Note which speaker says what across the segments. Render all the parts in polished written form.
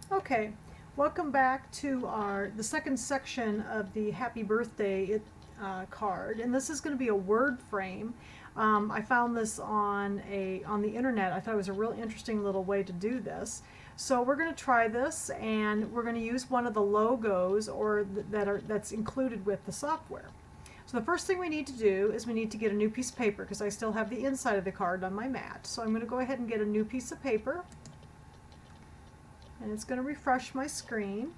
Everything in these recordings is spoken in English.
Speaker 1: Okay, welcome back to the second section of the Happy Birthday card, and this is going to be a word frame. I found this on the internet. I thought it was a real interesting little way to do this. So we're going to try this, and we're going to use one of the logos that's included with the software. So the first thing we need to do is we need to get a new piece of paper because I still have the inside of the card on my mat. So I'm going to go ahead and get a new piece of paper. And it's going to refresh my screen.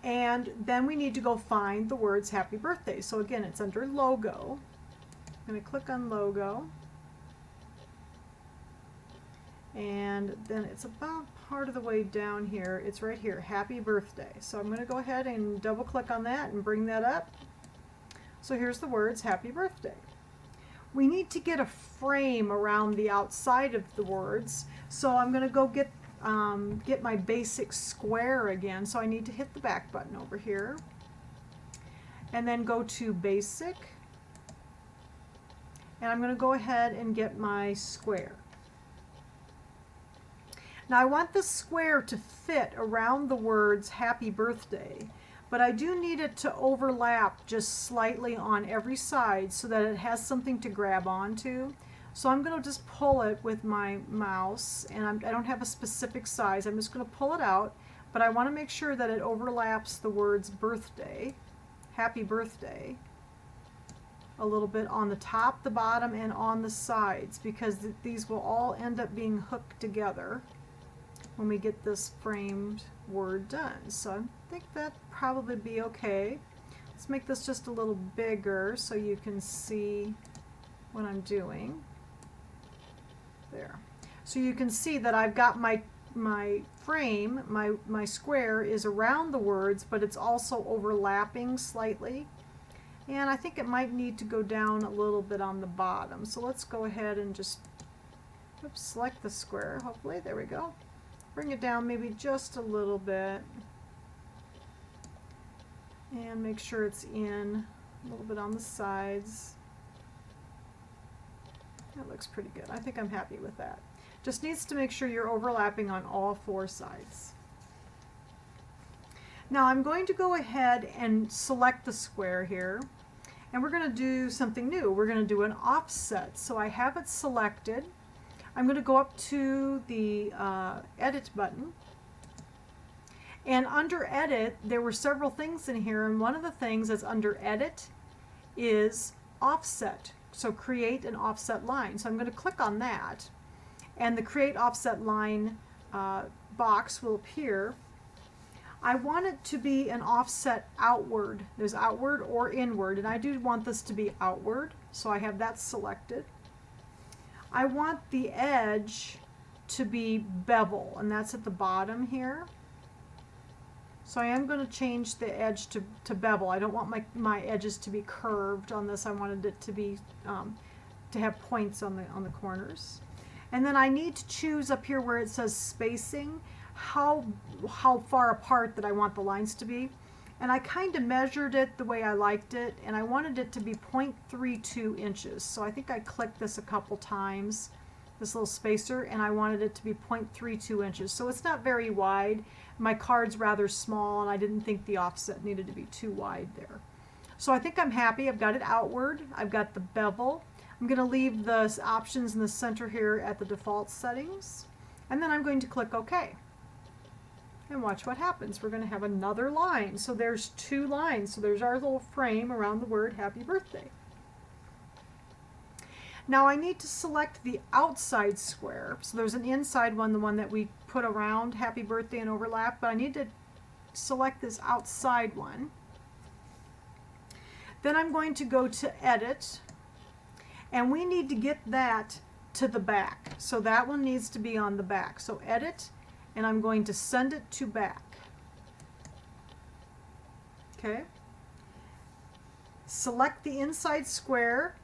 Speaker 1: And then we need to go find the words Happy Birthday. So again, it's under Logo. I'm going to click on Logo. And then it's about part of the way down here. It's right here, Happy Birthday. So I'm going to go ahead and double click on that and bring that up. So here's the words Happy Birthday. We need to get a frame around the outside of the words. So I'm going to go get my basic square again. So I need to hit the back button over here. And then go to Basic. And I'm going to go ahead and get my square. Now I want the square to fit around the words Happy Birthday, but I do need it to overlap just slightly on every side so that it has something to grab onto. So I'm going to just pull it with my mouse, and I don't have a specific size. I'm just going to pull it out, but I want to make sure that it overlaps the words birthday, Happy Birthday, a little bit on the top, the bottom, and on the sides, because these will all end up being hooked together when we get this framed word done. So I think that probably be okay. Let's make this just a little bigger so you can see what I'm doing. There. So you can see that I've got my frame, my square is around the words, but it's also overlapping slightly. And I think it might need to go down a little bit on the bottom. So let's go ahead and just select the square, hopefully. There we go. Bring it down maybe just a little bit. And make sure it's in a little bit on the sides. That looks pretty good. I think I'm happy with that. Just needs to make sure you're overlapping on all four sides. Now I'm going to go ahead and select the square here, and we're going to do something new. We're going to do an offset. So I have it selected. I'm going to go up to the Edit button. And under Edit, there were several things in here, and one of the things that's under Edit is Offset. So create an offset line. So I'm going to click on that, and the Create Offset Line box will appear. I want it to be an offset outward. There's outward or inward, and I do want this to be outward, so I have that selected. I want the edge to be bevel, and that's at the bottom here. So I am going to change the edge to bevel. I don't want my edges to be curved on this. I wanted it to be to have points on the corners. And then I need to choose up here where it says spacing how far apart that I want the lines to be. And I kind of measured it the way I liked it, and I wanted it to be 0.32 inches. So I think I clicked this a couple times, this little spacer, and I wanted it to be 0.32 inches. So it's not very wide. My card's rather small, and I didn't think the offset needed to be too wide there. So I think I'm happy. I've got it outward. I've got the bevel. I'm going to leave the options in the center here at the default settings. And then I'm going to click OK. And watch what happens. We're going to have another line. So there's two lines. So there's our little frame around the word Happy Birthday. Now I need to select the outside square. So there's an inside one, the one that we put around Happy Birthday and overlap, but I need to select this outside one. Then I'm going to go to Edit, and we need to get that to the back. So that one needs to be on the back. So Edit, and I'm going to send it to back. Okay. Select the inside square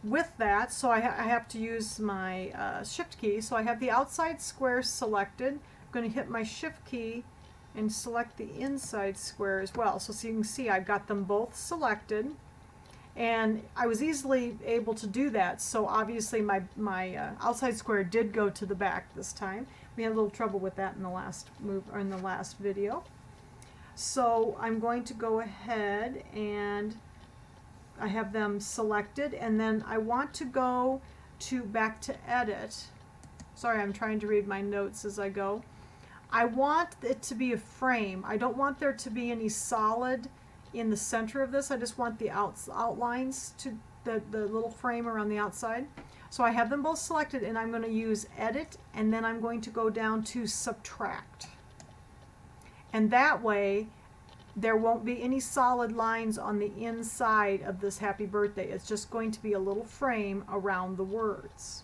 Speaker 1: with that, so I have to use my Shift key. So I have the outside square selected. I'm going to hit my Shift key and select the inside square as well. So you can see I've got them both selected. And I was easily able to do that, so obviously my outside square did go to the back this time. We had a little trouble with that in the last video. So I'm going to go ahead and I have them selected, and then I want to go back to edit. Sorry, I'm trying to read my notes as I go. I want it to be a frame. I don't want there to be any solid in the center of this. I just want the outlines to the little frame around the outside. So I have them both selected, and I'm going to use edit, and then I'm going to go down to subtract. And that way there won't be any solid lines on the inside of this happy birthday. It's just going to be a little frame around the words.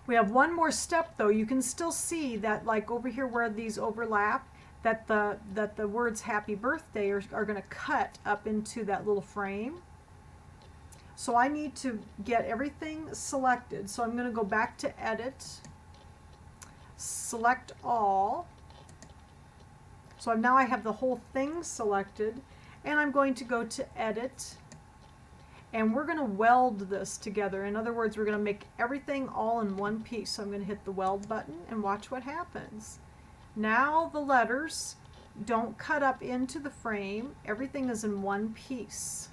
Speaker 1: We have one more step though. You can still see that, like over here where these overlap, that the words happy birthday are going to cut up into that little frame. So I need to get everything selected. So I'm going to go back to edit, select all. So now I have the whole thing selected, and I'm going to go to edit, and we're going to weld this together. In other words, we're going to make everything all in one piece. So I'm going to hit the weld button and watch what happens. Now the letters don't cut up into the frame. Everything is in one piece,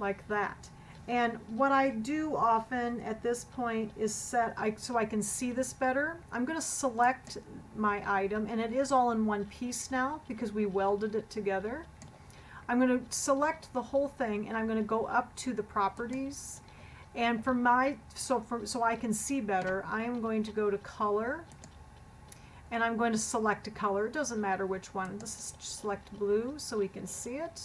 Speaker 1: like that. And what I do often at this point is so I can see this better. I'm going to select my item, and it is all in one piece now because we welded it together. I'm going to select the whole thing, and I'm going to go up to the properties, and so I can see better, I am going to go to color, and I'm going to select a color. It doesn't matter which one. This is select blue so we can see it.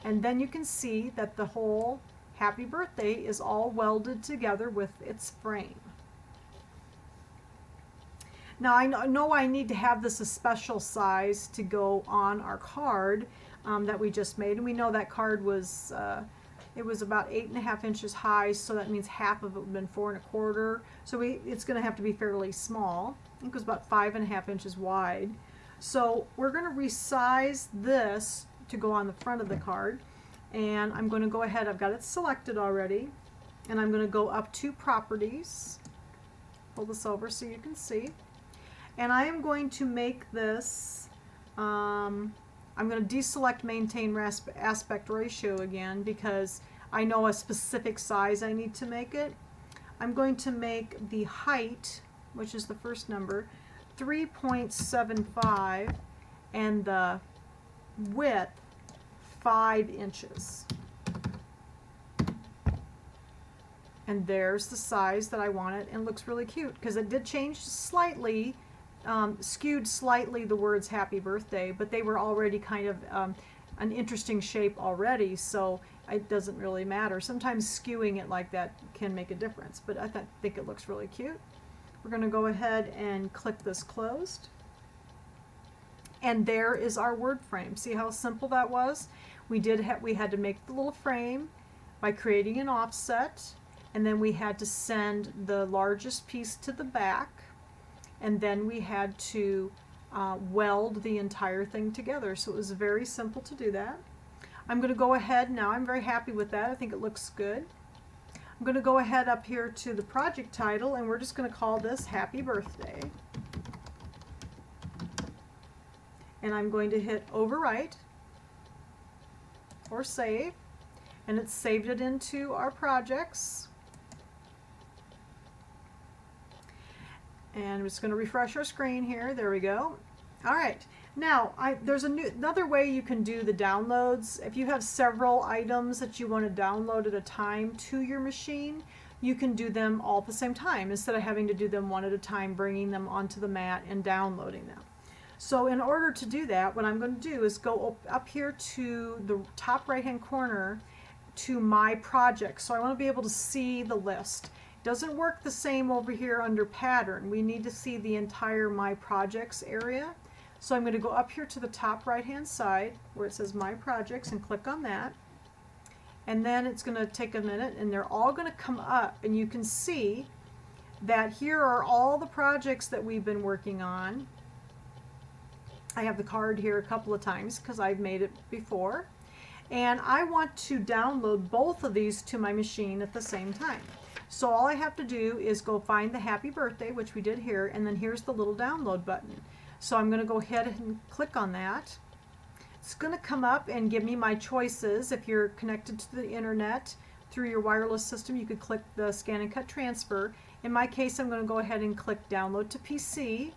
Speaker 1: And then you can see that the whole happy birthday is all welded together with its frame. Now I know I need to have this a special size to go on our card that we just made, and we know that card was it was about 8.5 inches high, so that means half of it would have been 4 1/4. So it's going to have to be fairly small. I think it was about 5.5 inches wide. So we're going to resize this to go on the front of the card, and I'm going to go ahead, I've got it selected already, and I'm going to go up to properties, pull this over so you can see, and I am going to make this I'm going to deselect maintain aspect ratio again because I know a specific size I need to make it. I'm going to make the height, which is the first number, 3.75, and the width 5 inches. And there's the size that I wanted, and it looks really cute because it did change slightly, skewed slightly the words happy birthday, but they were already kind of an interesting shape already, so it doesn't really matter. Sometimes skewing it like that can make a difference, but I think it looks really cute. We're going to go ahead and click this closed. And there is our word frame. See how simple that was? We had to make the little frame by creating an offset, and then we had to send the largest piece to the back, and then we had to weld the entire thing together. So it was very simple to do that. I'm going to go ahead now. I'm very happy with that. I think it looks good. I'm going to go ahead up here to the project title, and we're just going to call this Happy Birthday. And I'm going to hit overwrite or save, and it's saved it into our projects. And I'm just going to refresh our screen here. There we go. All right. Now, there's another way you can do the downloads. If you have several items that you want to download at a time to your machine, you can do them all at the same time instead of having to do them one at a time, bringing them onto the mat and downloading them. So in order to do that, what I'm going to do is go up here to the top right-hand corner to My Projects. So I want to be able to see the list. It doesn't work the same over here under Pattern. We need to see the entire My Projects area. So I'm going to go up here to the top right-hand side where it says My Projects and click on that. And then it's going to take a minute, and they're all going to come up, and you can see that here are all the projects that we've been working on. I have the card here a couple of times because I've made it before, and I want to download both of these to my machine at the same time. So all I have to do is go find the happy birthday, which we did here, and then here's the little download button. So I'm going to go ahead and click on that. It's going to come up and give me my choices. If you're connected to the internet through your wireless system, you could click the Scan and Cut Transfer. In my case, I'm going to go ahead and click Download to PC.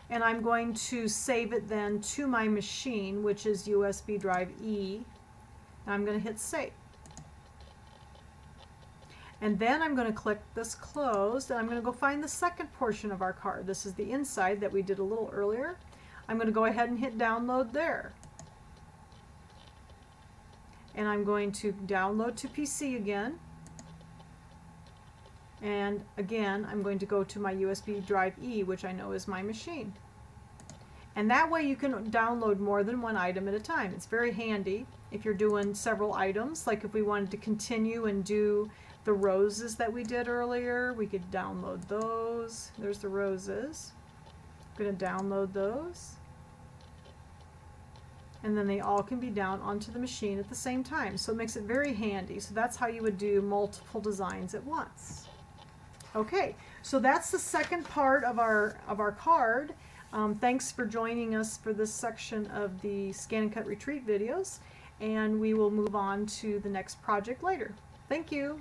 Speaker 1: And I'm going to save it then to my machine, which is USB drive E. And I'm going to hit Save. And then I'm going to click this Closed, and I'm going to go find the second portion of our card. This is the inside that we did a little earlier. I'm going to go ahead and hit Download there. And I'm going to download to PC again. And again, I'm going to go to my USB drive E, which I know is my machine. And that way you can download more than one item at a time. It's very handy if you're doing several items. Like if we wanted to continue and do the roses that we did earlier, we could download those. There's the roses. I'm going to download those. And then they all can be down onto the machine at the same time. So it makes it very handy. So that's how you would do multiple designs at once. Okay, so that's the second part of our card. Thanks for joining us for this section of the Scan and Cut Retreat videos, and we will move on to the next project later. Thank you.